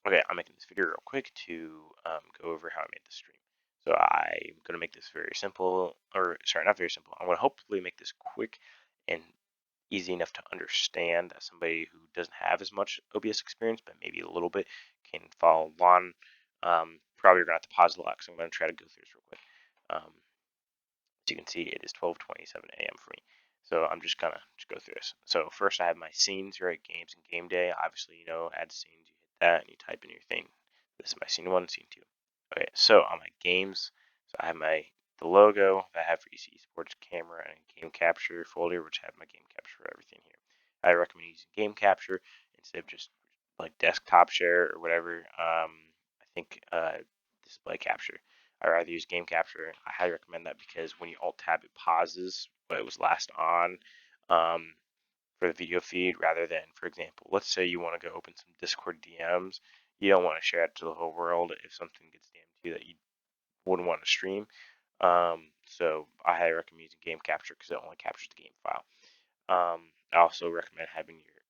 Okay, I'm making this video real quick to go over how I made the stream. So I'm going to make this very simple, or sorry, not very simple. I'm going to hopefully make this quick and easy enough to understand that somebody who doesn't have as much OBS experience, but maybe a little bit, can follow along. Probably going to have to pause a lot because I'm going to try to go through this real quick. As you can see, it is 12:27 a.m. for me. So I'm just gonna go through this. So first I have my scenes, right? Games and game day. Obviously, you know, add scenes, you hit that and you type in your thing. This is my scene 1, scene 2. Okay, so on my games, so I have the logo that I have for EC Sports camera and game capture folder, which I have my game capture for everything here. I recommend using game capture instead of just like desktop share or whatever. I think display capture. I rather use game capture. I highly recommend that because when you alt tab, it pauses what it was last on for the video feed rather than, for example, let's say you want to go open some Discord DMs. You don't want to share it to the whole world if something gets DM'd to you that you wouldn't want to stream. So I highly recommend using game capture because it only captures the game file. I also recommend having your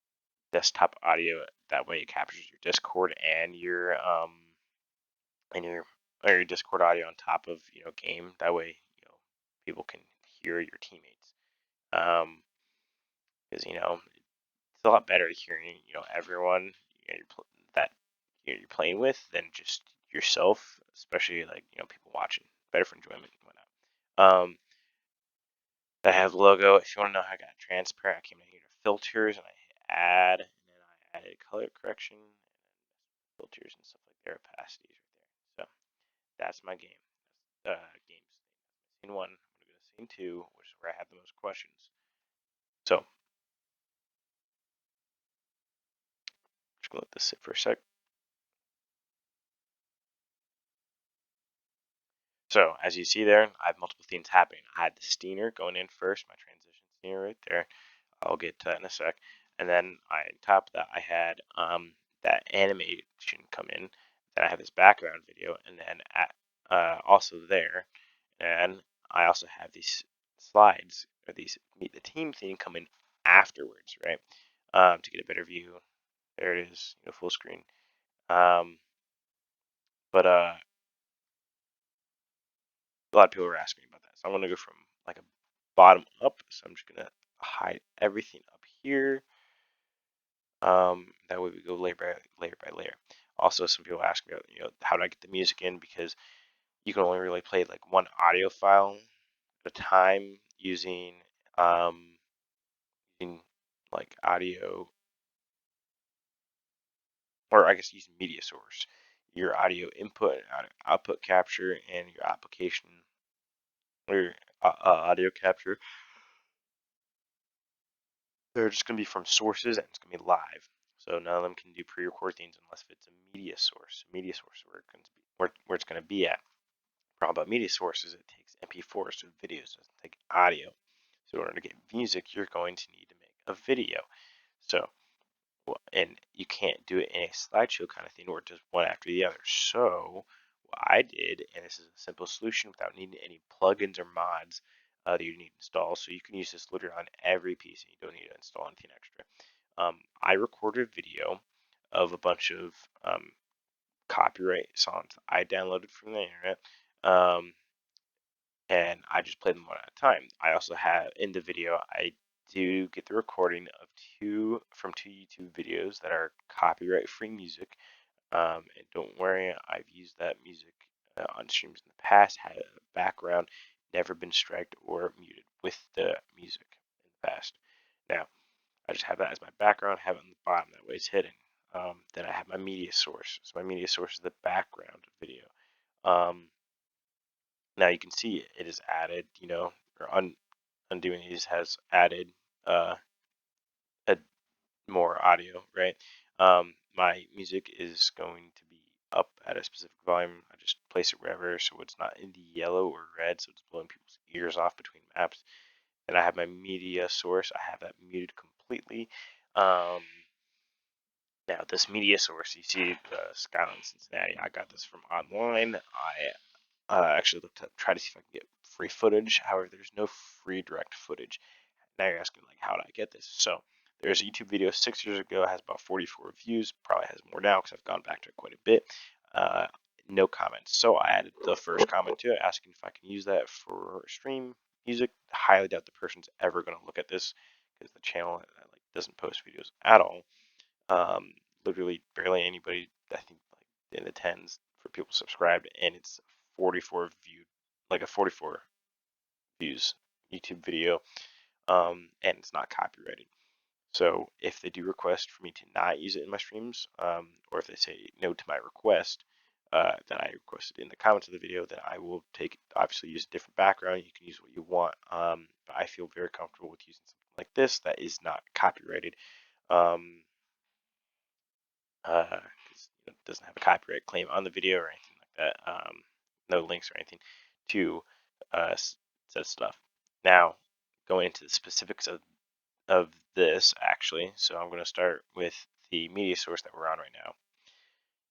desktop audio. That way it captures your Discord and your or your Discord audio on top of game. That way people can hear your teammates. Because it's a lot better hearing everyone that you're playing with than just yourself, especially like people watching. Better for enjoyment and whatnot. I have the logo. If you want to know how I got transparent, I came in here to filters and I hit add, and then I added color correction and filters and stuff like their opacities right there. So that's my game. Games. Scene 1. I'm going to go to scene 2, which is where I have the most questions. So just going to let this sit for a sec. So as you see there, I have multiple things happening. I had the Steiner going in first, my transition Steiner right there. I'll get to that in a sec. And then on top of that, I had that animation come in. Then I have this background video, and then also there, and I also have these slides or these meet the team thing come in afterwards, right? To get a better view. There it is, full screen. But a lot of people were asking me about that, so I'm gonna go from like a bottom up. So I'm just gonna hide everything up here. That way we go layer by layer. Also, some people ask me, how do I get the music in? Because you can only really play like one audio file at a time using like audio, or I guess using media source, your audio input and output capture, and your application or audio capture. They're just going to be from sources and it's going to be live. So none of them can do pre-record things unless it's a media source. Media source where it's going to be at. The problem about media source is it takes MP4s, so videos, it doesn't take audio. So in order to get music, you're going to need to make a video. So, and you can't do it in a slideshow kind of thing where it's just one after the other. So what I did, and this is a simple solution without needing any plugins or mods that you need to install. So you can use this literally on every piece and you don't need to install anything extra. I recorded video of a bunch of copyright songs I downloaded from the internet. And I just play them one at a time. I also have in the video, I do get the recording of two YouTube videos that are copyright free music. And don't worry, I've used that music on streams in the past, had a background, never been striked or muted with the music in the past. Now, I just have that as my background, have it on the bottom, that way it's hidden. Then I have my media source. So my media source is the background video. Now you can see it is added, or undoing these has added more audio, right? My music is going to be up at a specific volume. I just place it wherever so it's not in the yellow or red, so it's blowing people's ears off between maps. And I have my media source. I have that muted completely. Now this media source, you see Skyline Cincinnati. I got this from online. I actually looked up, try to see if I can get free footage. However, there's no free direct footage. Now you're asking, like, how did I get this? So There's a YouTube video 6 years ago, has about 44 views, probably has more now because I've gone back to it quite a bit. No comments. So I added the first comment to it, asking if I can use that for stream music. Highly doubt the person's ever going to look at this because the channel like doesn't post videos at all. Literally barely anybody, I think like in the tens for people subscribed, and it's 44 viewed, like a 44 views YouTube video, and it's not copyrighted. So if they do request for me to not use it in my streams, or if they say no to my request, that I requested in the comments of the video, then I will obviously use a different background. You can use what you want, but I feel very comfortable with using something like this that is not copyrighted. 'Cause it doesn't have a copyright claim on the video or anything like that. No links or anything to said stuff. Now, going into the specifics of this actually, so I'm going to start with the media source that we're on right now.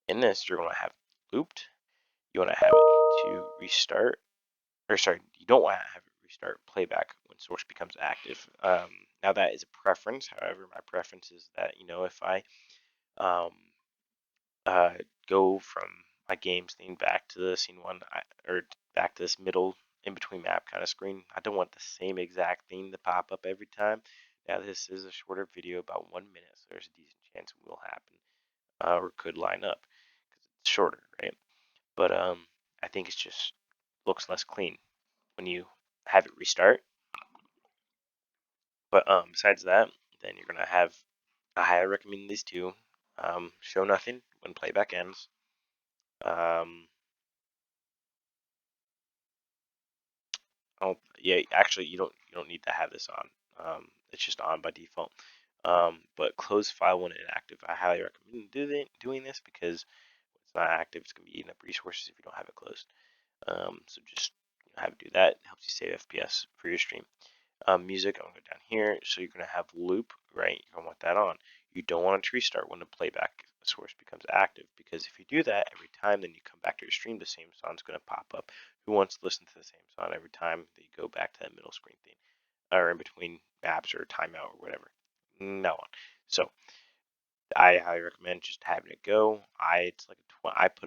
In this, you're going to have looped. You want to have it to restart, or sorry, you don't want to have it restart playback when source becomes active. Now that is a preference. However, my preference is that if I um, go from my game scene back to the scene one, or back to this middle in between map kind of screen. I don't want the same exact thing to pop up every time. Now this is a shorter video, about 1 minute, so there's a decent chance it will happen, or could line up because it's shorter, right? But I think it just looks less clean when you have it restart. But besides that, then you're gonna have. I highly recommend these two. Show nothing when playback ends. Oh yeah, actually you don't need to have this on. It's just on by default. But close file when inactive. I highly recommend doing this because when it's not active, it's gonna be eating up resources if you don't have it closed. So just have it do that. It helps you save FPS for your stream. Music, I'm gonna go down here. So you're gonna have loop, right? You're gonna want that on. You don't want it to restart when the playback source becomes active, because if you do that every time, then you come back to your stream, the same song's gonna pop up. Who wants to listen to the same song every time that you go back to that middle screen thing, or in between maps or timeout or whatever? No one. So I highly recommend just having it go. I put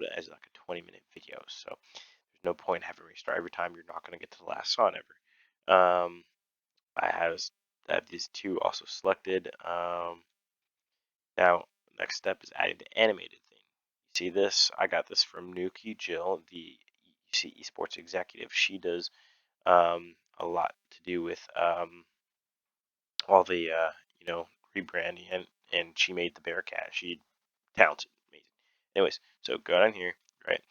it as like a 20-minute video, so there's no point having it restart every time. You're not gonna get to the last song ever. I have these two also selected. Now, next step is adding the animated thing. You see this? I got this from Nuki Jill, the UC Esports executive. She does a lot to do with all the rebranding, and she made the Bearcat. She talented, amazing. Anyways, so go down here, right?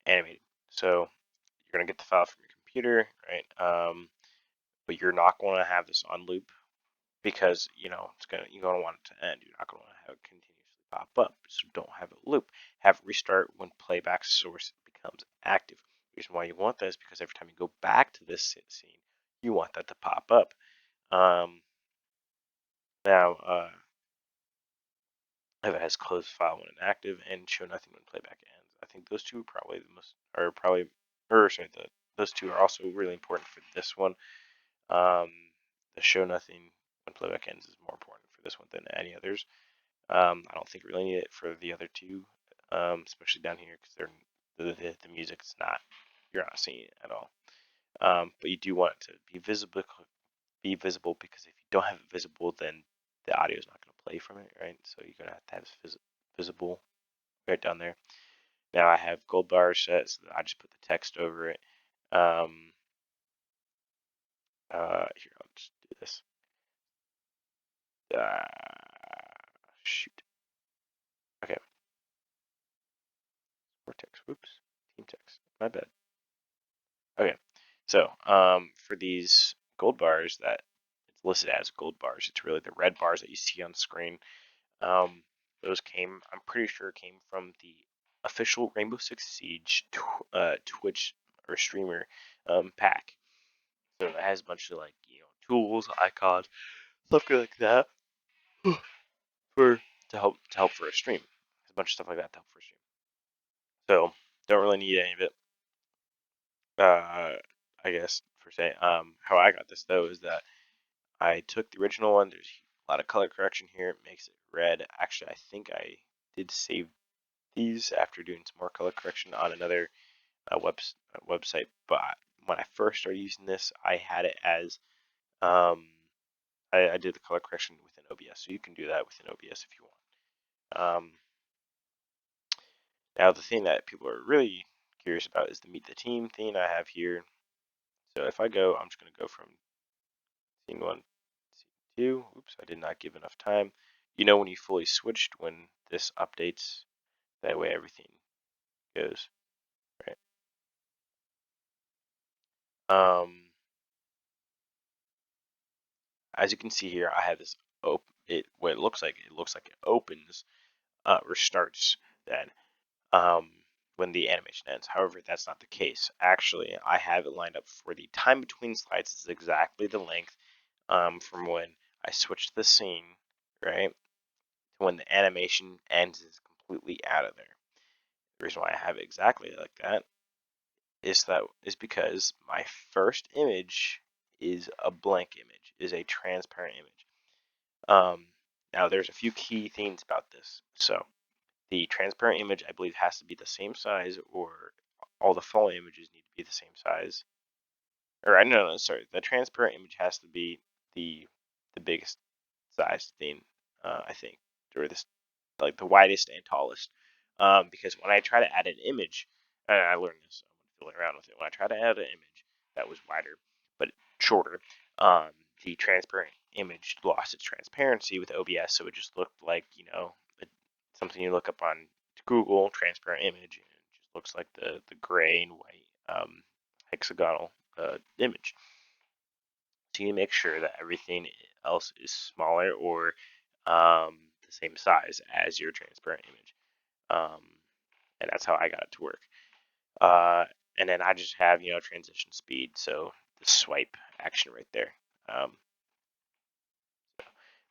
Animated. So you're gonna get the file from your computer, right? But you're not going to have this on loop, because you're gonna want it to end. You're not gonna want to have it continuously pop up. So don't have it loop. Have it restart when playback source becomes active. The reason why you want that is because every time you go back to this scene, you want that to pop up. Now, if it has closed file when inactive and show nothing when playback ends. I think those two are probably, or sorry, those two are also really important for this one. The show nothing when playback ends is more important for this one than any others. I don't think we really need it for the other two, especially down here, because the music's not, you're not seeing it at all. But you do want it to be visible, because if you don't have it visible, then the audio is not going to play from it, right? So you're going to have it visible right down there. Now I have gold bars set, so I just put the text over it. Here, I'll just do this. Shoot. Okay. Vortex. Whoops. Team text. My bad. Okay. So, for these gold bars that it's listed as gold bars, it's really the red bars that you see on screen. Those I'm pretty sure came from the official Rainbow Six Siege Twitch or streamer pack. So it has a bunch of tools, icons, stuff like that for to help for a stream. There's a bunch of stuff like that to help for a stream. So don't really need any of it. I guess for say how I got this though is that I took the original one. There's a lot of color correction here. It makes it red. Actually, I think I did save these after doing some more color correction on another website. But when I first started using this, I had it as I did the color correction within OBS, so you can do that within OBS if you want. Now the thing that people are really curious about is the meet the team thing I have here. So if I go, I'm just going to go from scene 1 to scene 2. Oops, I did not give enough time. You know when you fully switched when this updates, that way everything goes, right? As you can see here, I have this what it looks like. It looks like it opens, restarts then when the animation ends. However, that's not the case. Actually, I have it lined up for the time between slides is exactly the length from when I switch the scene, right, to when the animation ends is completely out of there. The reason why I have it exactly like that is because my first image is a blank image, is a transparent image. Now there's a few key things about this. So the transparent image, I believe, has to be the same size, or all the falling images need to be the same size. Or I no, sorry, the transparent image has to be the biggest size thing, I think, or this like the widest and tallest. Because when I try to add an image, I learned this. I'm fiddling around with it. When I try to add an image that was wider but shorter, the transparent image lost its transparency with OBS, so it just looked like something you look up on Google, transparent image, and it just looks like the gray and white hexagonal image. So you make sure that everything else is smaller or the same size as your transparent image. And that's how I got it to work. And then I just have, transition speed. So the swipe action right there.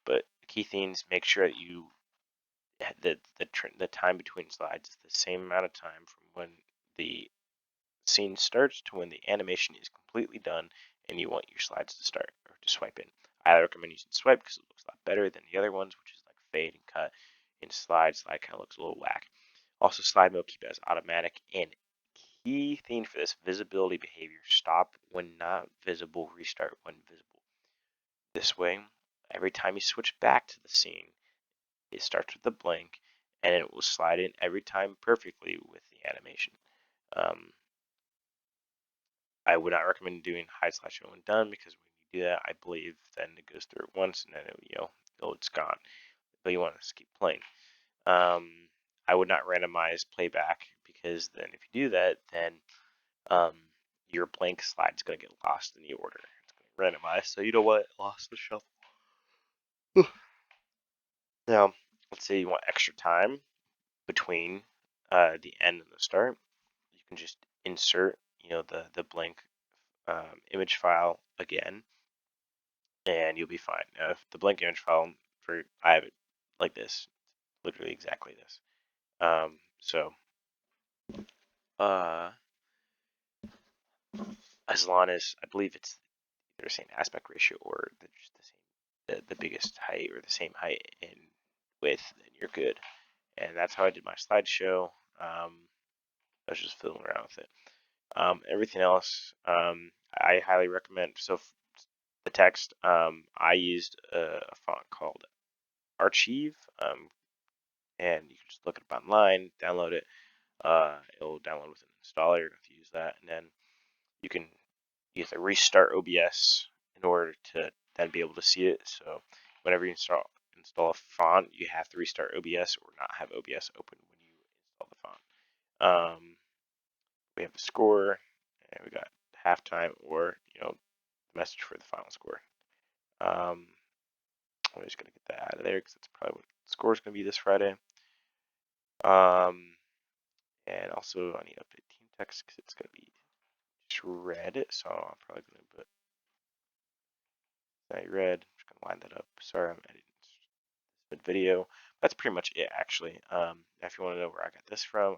But key things, make sure that the time between slides is the same amount of time from when the scene starts to when the animation is completely done and you want your slides to start or to swipe in. I recommend using swipe because it looks a lot better than the other ones, which is like fade and cut. In slide kind of looks a little whack. Also, slide mode, keep it as automatic. And key thing for this, visibility behavior, stop when not visible, restart when visible. This way, every time you switch back to the scene, it starts with a blank and it will slide in every time perfectly with the animation. I would not recommend doing hide slash show when done, because when you do that, I believe then it goes through it once and then it's gone. But you want to keep playing. I would not randomize playback, because then if you do that, then your blank slide is going to get lost in the order. It's going to randomize, so you know what? Lost the shuffle. Now, let's say you want extra time between the end and the start. You can just insert, the blank image file again, and you'll be fine. Now, if the blank image file, I have it like this, literally exactly this. So as long as I believe it's either the same aspect ratio or just the same, the biggest height or the same height and width, then you're good. And that's how I did my slideshow. I was just fiddling around with it. Everything else, I highly recommend. So the text, I used a font called Archive, and you can just look it up online, download it. It'll download with an installer. You have to use that, and then you have to restart OBS in order to then be able to see it. So whenever you install a font, you have to restart OBS or not have OBS open when you install the font. We have the score, and we got halftime, or the message for the final score. I'm just gonna get that out of there because that's probably what the score is gonna be this Friday. And also I need to update team text because it's gonna be just red, so I'm probably gonna put that red. I'm just gonna line that up. Sorry, I'm editing this video. That's pretty much it, actually. If you want to know where I got this from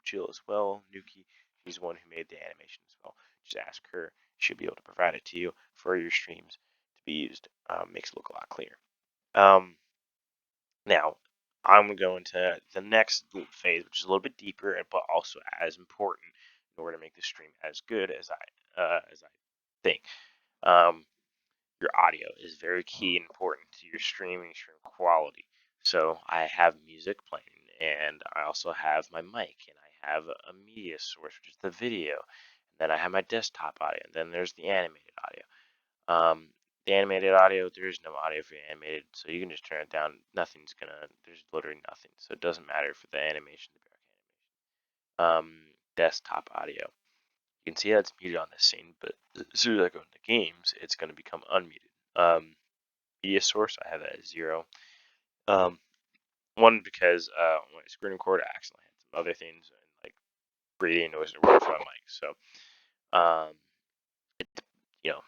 Jill as well, Nuki. She's the one who made the animation as well. Just ask her. She'll be able to provide it to you for your streams to be used. Makes it look a lot cleaner. Now, I'm going to go into the next phase, which is a little bit deeper, but also as important in order to make the stream as good as I think. Um, your audio is very key and important to your streaming stream quality. So I have music playing, and I also have my mic, and I have a media source, which is the video. And then I have my desktop audio, and then there's the animated audio. The animated audio, there is no audio for the animated, so you can just turn it down. There's literally nothing, so it doesn't matter for the animation, the back animation. Desktop audio. You can see that it's muted on this scene, but as soon as I go into games, it's going to become unmuted. Media source, I have that as 0. One, because when I screen record, I accidentally had some other things, and like breathing noise or whatever from my mic. So, it, you know,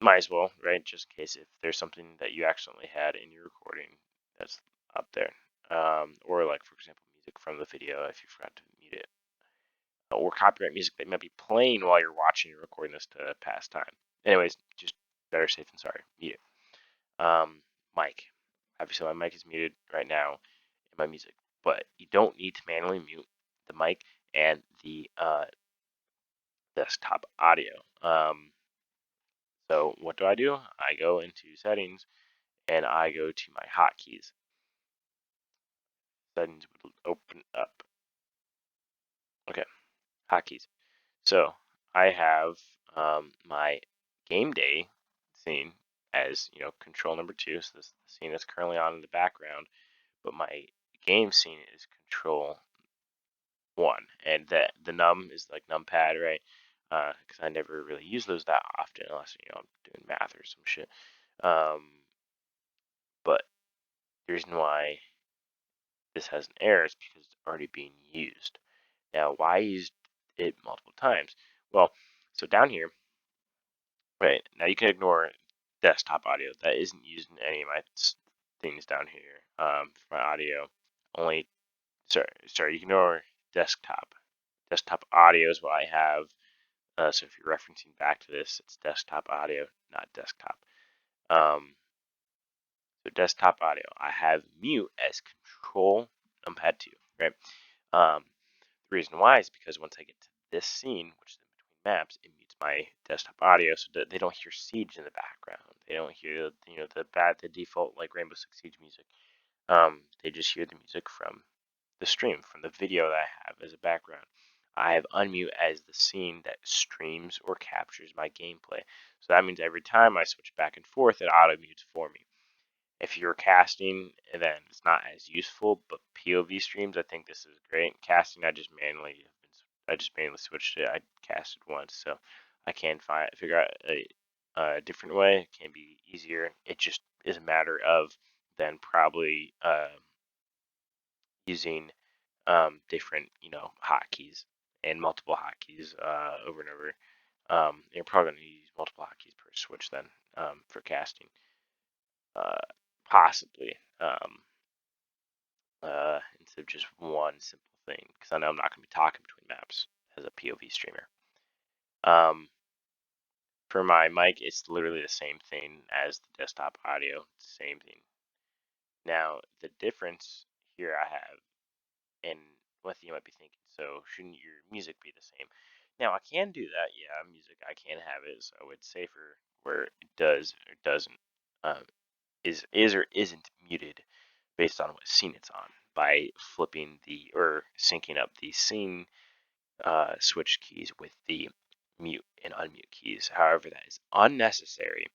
might as well, right? Just in case if there's something that you accidentally had in your recording that's up there. Or like, for example, music from the video if you forgot to mute it. Or copyright music that might be playing while you're watching or recording this to pass time. Anyways, just better safe than sorry. Mute it. Mic. Obviously, my mic is muted right now in my music, but you don't need to manually mute the mic and the desktop audio. So what do? I go into settings and I go to my hotkeys. Settings will open up. Okay, hotkeys. So I have my game day scene as control number 2. So this is the scene that's currently on in the background, but my game scene is control 1, and the num is like numpad, right? Because I never really use those that often unless I'm doing math or some shit. But the reason why this has an error is because it's already being used. Now, why I used it multiple times? Well, so down here, right now you can ignore desktop audio. That isn't used in any of my things down here. For my audio, only sorry, you can ignore desktop. Desktop audio is what I have. So if you're referencing back to this, it's desktop audio, not desktop. So desktop audio, I have mute as control numpad 2, right? The reason why is because once I get to this scene, which is in between maps, it mutes my desktop audio so that they don't hear Siege in the background. They don't hear the default like Rainbow Six Siege music. They just hear the music from the stream, from the video that I have as a background. I have unmute as the scene that streams or captures my gameplay. So that means every time I switch back and forth, it auto mutes for me. If you're casting, then it's not as useful. But POV streams, I think this is great. Casting, I just manually switched it. I casted once, so I can figure out a different way. It can be easier. It just is a matter of then probably using different hotkeys and multiple hotkeys over and over. You're probably going to use multiple hotkeys per switch then for casting, possibly instead of just one simple thing, because I know I'm not going to be talking between maps as a POV streamer. For my mic, it's literally the same thing as the desktop audio, same thing. Now the difference here I have, and what you might be thinking, so shouldn't your music be the same? Now I can do that, yeah, music I can have it, so it's safer where it does or doesn't, is or isn't muted based on what scene it's on by flipping or syncing up the scene switch keys with the mute and unmute keys. However, that is unnecessary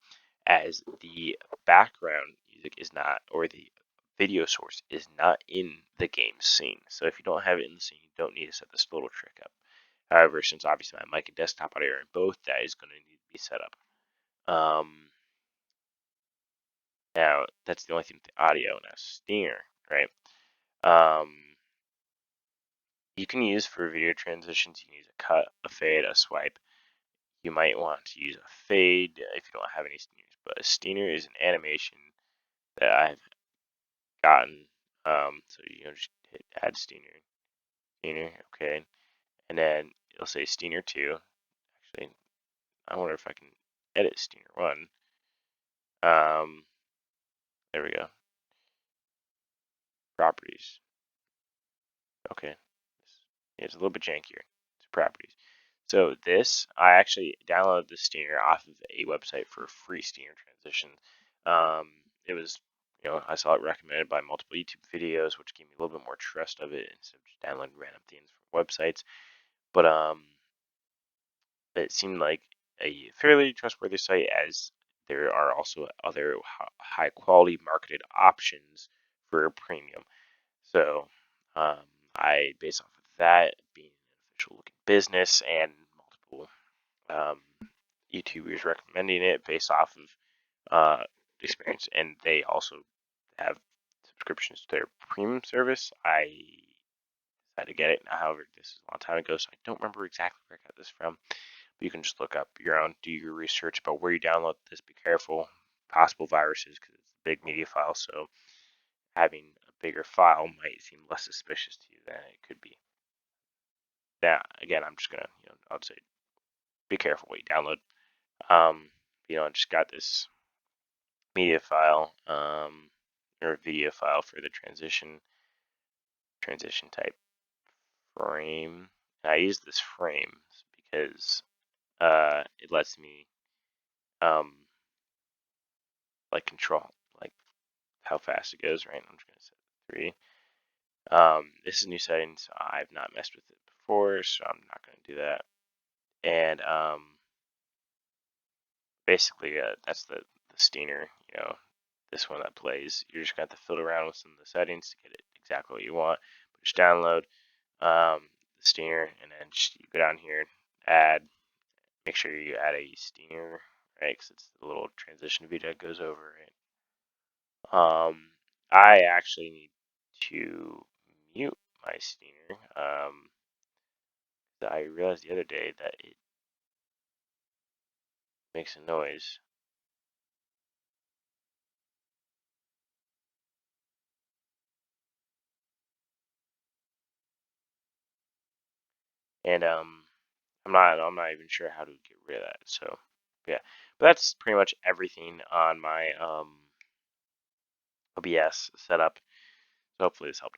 as the background music is not, or the video source is not in the game scene. So if you don't have it in the scene, you don't need to set this little trick up. However, since obviously my mic and desktop audio are in both, that is going to need to be set up. Now, that's the only thing with the audio. Now, Stinger, right? You can use for video transitions, you can use a cut, a fade, a swipe. You might want to use a fade if you don't have any stingers, but a stinger is an animation that I've gotten. So just hit add stinger, okay, and then it'll say stinger 2. Actually, I wonder if I can edit stinger 1. There we go. Properties. Okay. It's a little bit jankier. It's properties. So this, I actually downloaded the Steiner off of a website for free Steiner transition. It was, I saw it recommended by multiple YouTube videos, which gave me a little bit more trust of it instead of just downloading random things from websites. But it seemed like a fairly trustworthy site, as there are also other high quality marketed options for premium. So um, I, based off of that, being an official looking business and multiple um, YouTubers recommending it based off of experience, and they also have subscriptions to their premium service, I decided to get it. However, this is a long time ago, so I don't remember exactly where I got this from. But you can just look up your own, do your research about where you download this. Be careful, possible viruses, because it's a big media file. So having a bigger file might seem less suspicious to you than it could be. Now, again, I'm just gonna, I'd say be careful what you download. I just got this media file, or video file for the transition type frame. And I use this frame because it lets me like control like how fast it goes. Right, I'm just gonna set 3. This is new settings. I've not messed with it before, so I'm not gonna do that. And basically, that's the Steiner. This one that plays. You're just gonna have to fiddle around with some of the settings to get it exactly what you want. But just download the Steiner, and then just you go down here, add. Make sure you add a Steiner, right? Because it's the little transition video that goes over it. I actually need to mute my Steiner. I realized the other day that it makes a noise. And I'm not even sure how to get rid of that. So yeah, but that's pretty much everything on my OBS setup. So hopefully this helped.